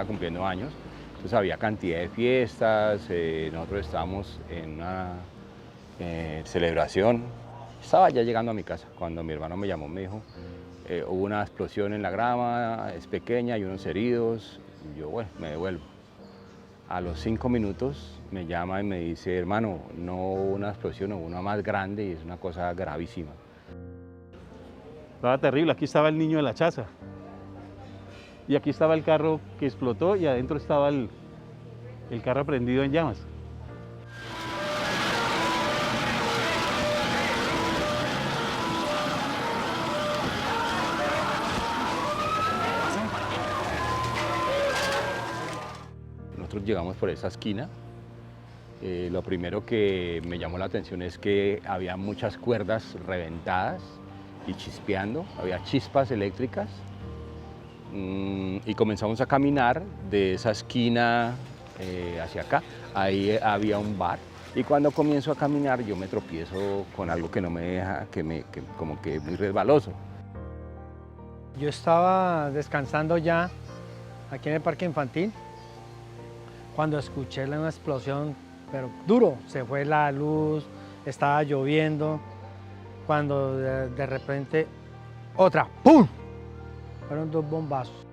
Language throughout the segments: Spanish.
estaba cumpliendo años, entonces había cantidad de fiestas, nosotros estábamos en una celebración. Estaba ya llegando a mi casa cuando mi hermano me llamó, me dijo, hubo una explosión en la grama, es pequeña, hay unos heridos, y yo, bueno, me devuelvo. A los 5 minutos me llama y me dice, hermano, no hubo una explosión, hubo una más grande y es una cosa gravísima. Estaba terrible, aquí estaba el niño de la chaza. Y aquí estaba el carro que explotó y adentro estaba el carro prendido en llamas. Nosotros llegamos por esa esquina. Lo primero que me llamó la atención es que había muchas cuerdas reventadas y chispeando, había chispas eléctricas. Y comenzamos a caminar de esa esquina hacia acá. Ahí había un bar. Y cuando comienzo a caminar yo me tropiezo con algo que no me deja, como que muy resbaloso. Yo estaba descansando ya aquí en el parque infantil cuando escuché una explosión, pero duro. Se fue la luz, estaba lloviendo, cuando de repente otra, ¡pum! Fueron 2 bombazos.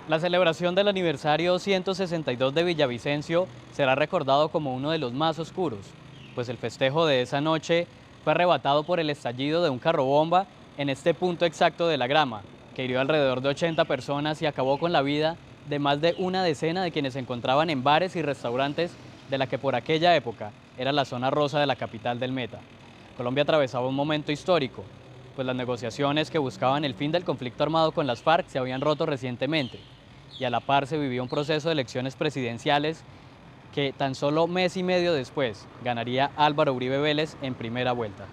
La celebración del aniversario 162 de Villavicencio será recordado como uno de los más oscuros, pues el festejo de esa noche fue arrebatado por el estallido de un carrobomba en este punto exacto de la grama, que hirió alrededor de 80 personas y acabó con la vida de más de una decena de quienes se encontraban en bares y restaurantes de la que por aquella época era la zona rosa de la capital del Meta. Colombia atravesaba un momento histórico, pues las negociaciones que buscaban el fin del conflicto armado con las FARC se habían roto recientemente y a la par se vivía un proceso de elecciones presidenciales que tan solo mes y medio después ganaría Álvaro Uribe Vélez en primera vuelta.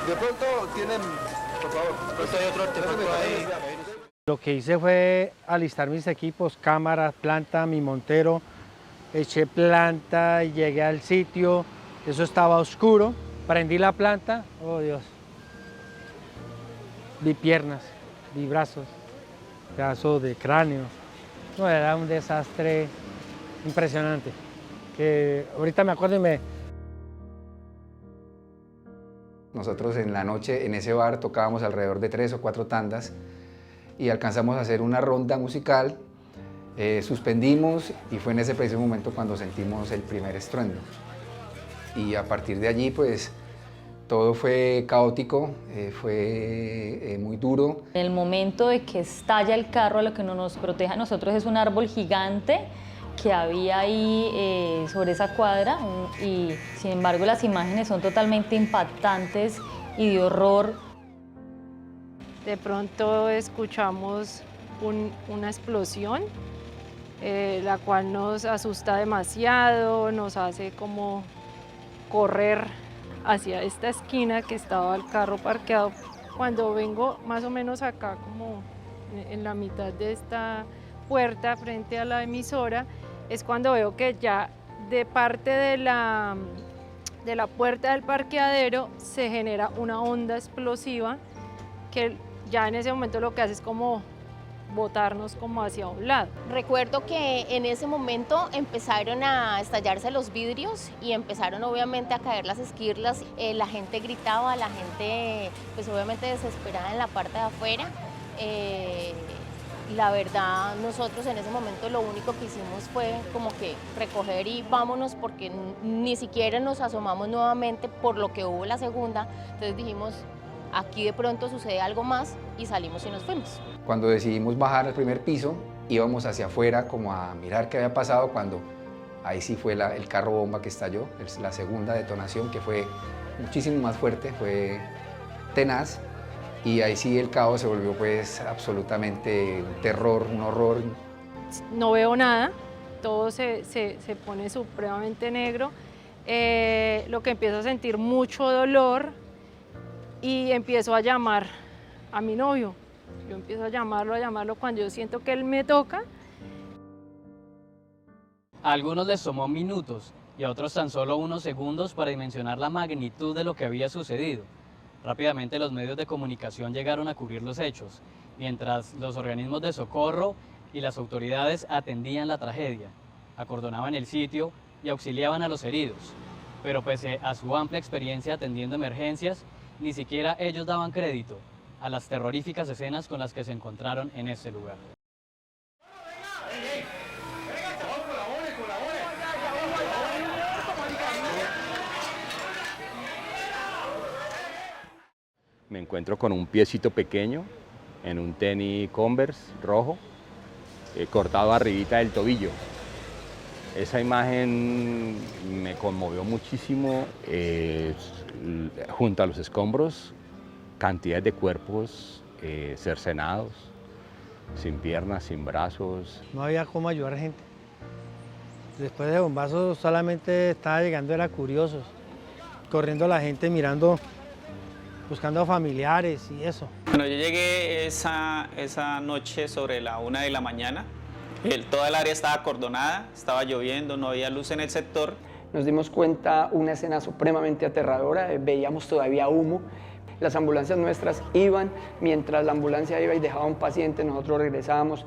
De pronto tienen, por favor, hay otro artefacto ahí. Lo que hice fue alistar mis equipos, cámara, planta, mi montero, eché planta, llegué al sitio, eso estaba oscuro, prendí la planta, oh Dios, vi piernas, vi brazos, pedazos de cráneo, no, era un desastre impresionante, que ahorita me acuerdo y me... Nosotros en la noche en ese bar tocábamos alrededor de 3 o 4 tandas y alcanzamos a hacer una ronda musical, suspendimos y fue en ese preciso momento cuando sentimos el primer estruendo. Y a partir de allí pues todo fue caótico, fue muy duro. En el momento de que estalla el carro, lo que nos protege a nosotros es un árbol gigante que había ahí sobre esa cuadra y sin embargo las imágenes son totalmente impactantes y de horror. De pronto escuchamos una explosión, la cual nos asusta demasiado, nos hace como correr hacia esta esquina que estaba el carro parqueado. Cuando vengo más o menos acá, como en la mitad de esta puerta frente a la emisora, es cuando veo que ya de parte de la puerta del parqueadero se genera una onda explosiva que ya en ese momento lo que hace es como botarnos como hacia un lado. Recuerdo que en ese momento empezaron a estallarse los vidrios y empezaron obviamente a caer las esquirlas, la gente gritaba, la gente pues obviamente desesperada en la parte de afuera. La verdad, nosotros en ese momento lo único que hicimos fue como que recoger y vámonos porque ni siquiera nos asomamos nuevamente por lo que hubo la segunda. Entonces dijimos, aquí de pronto sucede algo más y salimos y nos fuimos. Cuando decidimos bajar al primer piso, íbamos hacia afuera como a mirar qué había pasado cuando ahí sí fue el carro bomba que estalló, la segunda detonación que fue muchísimo más fuerte, fue tenaz. Y ahí sí el caos se volvió pues absolutamente un terror, un horror. No veo nada, todo se pone supremamente negro, lo que empiezo a sentir mucho dolor y empiezo a llamar a mi novio. Yo empiezo a llamarlo cuando yo siento que él me toca. A algunos les tomó minutos y a otros tan solo unos segundos para dimensionar la magnitud de lo que había sucedido. Rápidamente los medios de comunicación llegaron a cubrir los hechos, mientras los organismos de socorro y las autoridades atendían la tragedia, acordonaban el sitio y auxiliaban a los heridos. Pero pese a su amplia experiencia atendiendo emergencias, ni siquiera ellos daban crédito a las terroríficas escenas con las que se encontraron en este lugar. Me encuentro con un piecito pequeño en un tenis Converse rojo, cortado arribita del tobillo. Esa imagen me conmovió muchísimo. Junto a los escombros, cantidades de cuerpos cercenados, sin piernas, sin brazos. No había cómo ayudar a gente. Después de bombazos solamente estaba llegando, era curiosos, corriendo la gente mirando, buscando familiares y eso. Bueno, yo llegué esa noche sobre la 1 de la mañana. Toda el área estaba acordonada, estaba lloviendo, no había luz en el sector. Nos dimos cuenta una escena supremamente aterradora, veíamos todavía humo. Las ambulancias nuestras iban, mientras la ambulancia iba y dejaba a un paciente, nosotros regresábamos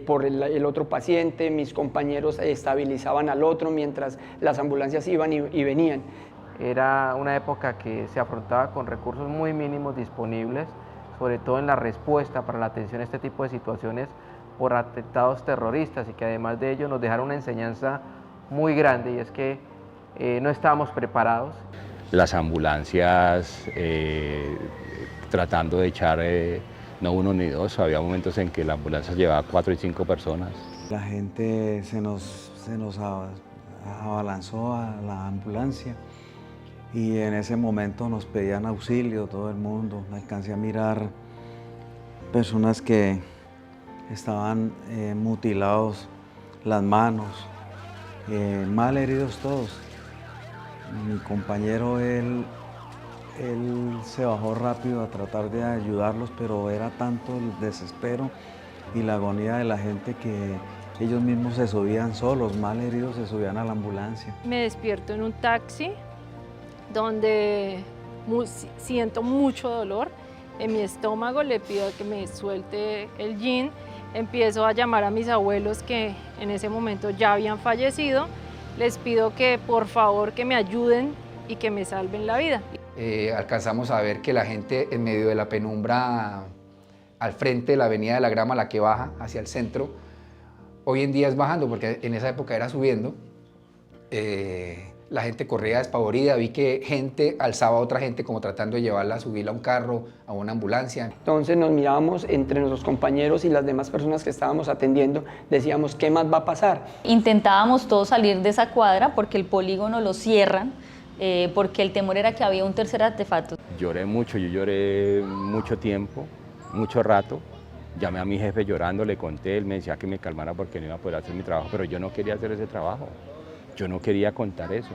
por el otro paciente, mis compañeros estabilizaban al otro mientras las ambulancias iban y venían. Era una época que se afrontaba con recursos muy mínimos disponibles, sobre todo en la respuesta para la atención a este tipo de situaciones por atentados terroristas, y que además de ello nos dejaron una enseñanza muy grande, y es que no estábamos preparados. Las ambulancias tratando de echar no uno ni dos, había momentos en que la ambulancia llevaba 4 y 5 personas. La gente se nos abalanzó a la ambulancia y en ese momento nos pedían auxilio todo el mundo. Alcancé a mirar personas que estaban mutilados las manos, mal heridos todos. Mi compañero, él se bajó rápido a tratar de ayudarlos, pero era tanto el desespero y la agonía de la gente que ellos mismos se subían solos, mal heridos, se subían a la ambulancia. Me despierto en un taxi donde siento mucho dolor en mi estómago, le pido que me suelte el jean, empiezo a llamar a mis abuelos que en ese momento ya habían fallecido, les pido que por favor que me ayuden y que me salven la vida. Alcanzamos a ver que la gente en medio de la penumbra al frente de la avenida de la Grama, la que baja hacia el centro, hoy en día es bajando porque en esa época era subiendo. La gente corría despavorida, vi que gente alzaba a otra gente como tratando de llevarla a subirla a un carro, a una ambulancia. Entonces nos mirábamos entre nuestros compañeros y las demás personas que estábamos atendiendo, decíamos, ¿qué más va a pasar? Intentábamos todos salir de esa cuadra porque el polígono lo cierran, porque el temor era que había un tercer artefacto. Lloré mucho, yo lloré mucho tiempo, mucho rato. Llamé a mi jefe llorando, le conté, él me decía que me calmara porque no iba a poder hacer mi trabajo, pero yo no quería hacer ese trabajo. Yo no quería contar eso.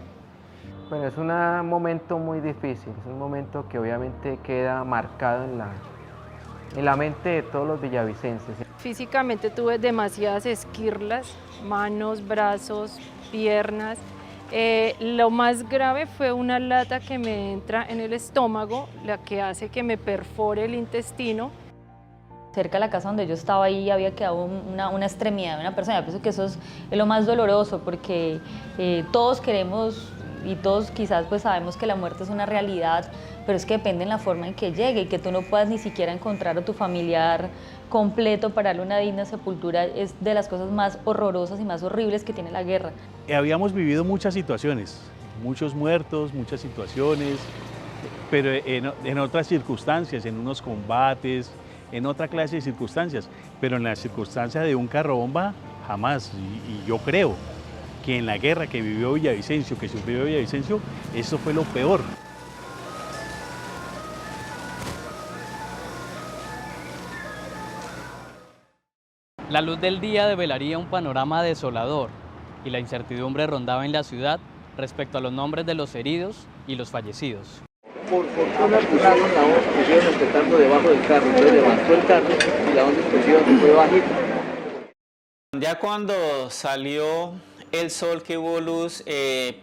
Bueno, es un momento muy difícil, es un momento que obviamente queda marcado en la mente de todos los villavicenses. Físicamente tuve demasiadas esquirlas, manos, brazos, piernas. Lo más grave fue una lata que me entra en el estómago, la que hace que me perfore el intestino. Cerca de la casa donde yo estaba ahí había quedado una extremidad de una persona. Yo pienso que eso es lo más doloroso porque todos queremos y todos quizás pues sabemos que la muerte es una realidad, pero es que depende en la forma en que llegue y que tú no puedas ni siquiera encontrar a tu familiar completo para darle una digna sepultura es de las cosas más horrorosas y más horribles que tiene la guerra. Habíamos vivido muchas situaciones, muchos muertos, muchas situaciones, pero en otras circunstancias, en unos combates, en otra clase de circunstancias, pero en la circunstancia de un carro bomba, jamás. Y yo creo que en la guerra que vivió Villavicencio, que sufrió Villavicencio, eso fue lo peor. La luz del día develaría un panorama desolador y la incertidumbre rondaba en la ciudad respecto a los nombres de los heridos y los fallecidos. Por fortuna pusieron la onda, pusieron respetando debajo del carro, entonces levantó el carro y la onda explosiva fue bajita. Ya cuando salió el sol, que hubo luz,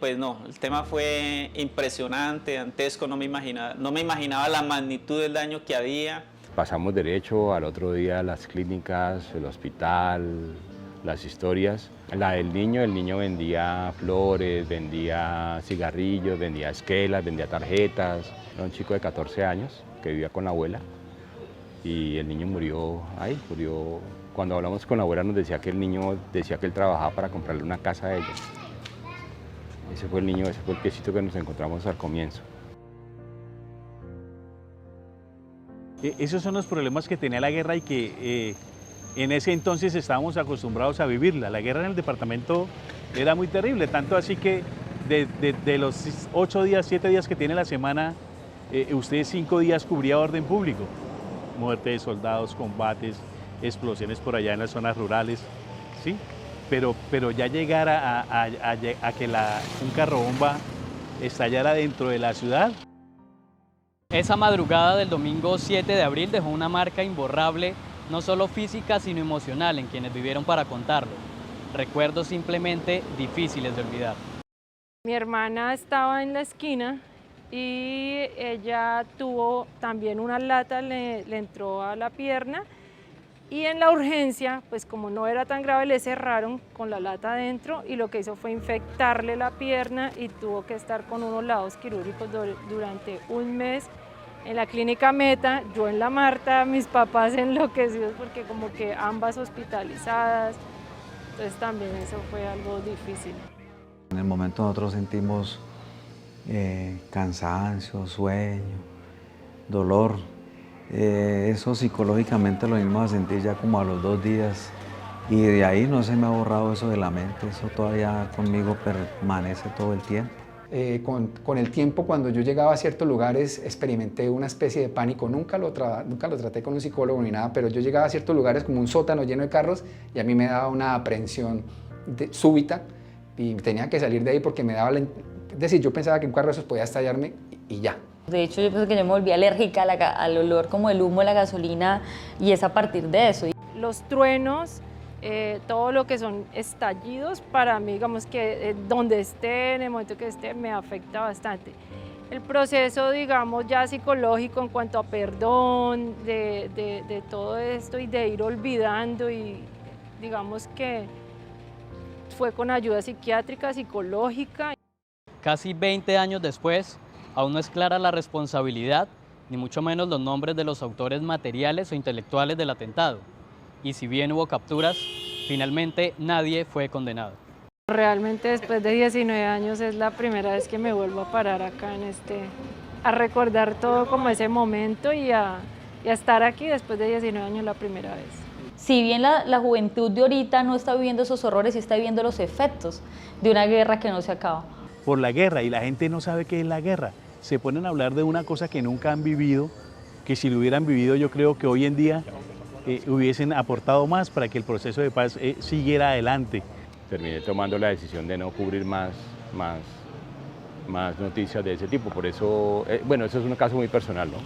pues no, el tema fue impresionante, dantesco, no me imaginaba la magnitud del daño que había. Pasamos derecho al otro día las clínicas, el hospital, las historias. La del niño, el niño vendía flores, vendía cigarrillos, vendía esquelas, vendía tarjetas. Era un chico de 14 años que vivía con la abuela y el niño murió ahí, murió. Cuando hablamos con la abuela nos decía que el niño decía que él trabajaba para comprarle una casa a ella. Ese fue el niño, ese fue el piecito que nos encontramos al comienzo. Esos son los problemas que tenía la guerra y que en ese entonces estábamos acostumbrados a vivirla. La guerra en el departamento era muy terrible, tanto así que de los 8 días, 7 días que tiene la semana, usted 5 días cubría orden público. Muerte de soldados, combates, explosiones por allá en las zonas rurales, ¿sí? Pero ya llegar a que un carro bomba estallara dentro de la ciudad. Esa madrugada del domingo 7 de abril dejó una marca imborrable, no solo física, sino emocional en quienes vivieron para contarlo. Recuerdos simplemente difíciles de olvidar. Mi hermana estaba en la esquina y ella tuvo también una lata, le entró a la pierna y en la urgencia, pues como no era tan grave, le cerraron con la lata adentro y lo que hizo fue infectarle la pierna y tuvo que estar con unos lados quirúrgicos durante un mes en la clínica Meta, yo en la Marta, mis papás enloquecidos porque como que ambas hospitalizadas, entonces también eso fue algo difícil. En el momento nosotros sentimos cansancio, sueño, dolor. Eso psicológicamente lo venimos a sentir ya como a los 2 días y de ahí no se me ha borrado eso de la mente, eso todavía conmigo permanece todo el tiempo. Con el tiempo, cuando yo llegaba a ciertos lugares, experimenté una especie de pánico. Nunca lo traté con un psicólogo ni nada, pero yo llegaba a ciertos lugares como un sótano lleno de carros y a mí me daba una aprehensión súbita y tenía que salir de ahí porque me daba es decir, yo pensaba que un carro de esos podía estallarme y ya. De hecho, yo pensé que yo me volví alérgica al olor como el humo de la gasolina y es a partir de eso. Los truenos, todo lo que son estallidos, para mí, digamos que donde esté, en el momento que esté, me afecta bastante. El proceso, digamos, ya psicológico en cuanto a perdón, de todo esto y de ir olvidando y digamos que fue con ayuda psiquiátrica, psicológica. Casi 20 años después, aún no es clara la responsabilidad, ni mucho menos los nombres de los autores materiales o intelectuales del atentado. Y si bien hubo capturas, finalmente nadie fue condenado. Realmente después de 19 años es la primera vez que me vuelvo a parar acá a recordar todo como ese momento y a estar aquí después de 19 años la primera vez. Si bien la juventud de ahorita no está viviendo esos horrores, sí está viviendo los efectos de una guerra que no se acaba. Por la guerra, y la gente no sabe qué es la guerra. Se ponen a hablar de una cosa que nunca han vivido, que si lo hubieran vivido yo creo que hoy en día hubiesen aportado más para que el proceso de paz siguiera adelante. Terminé tomando la decisión de no cubrir más noticias de ese tipo, por eso, bueno, eso es un caso muy personal, ¿no?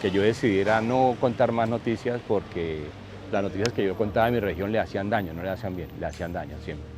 Que yo decidiera no contar más noticias porque las noticias que yo contaba en mi región le hacían daño, no le hacían bien, le hacían daño siempre.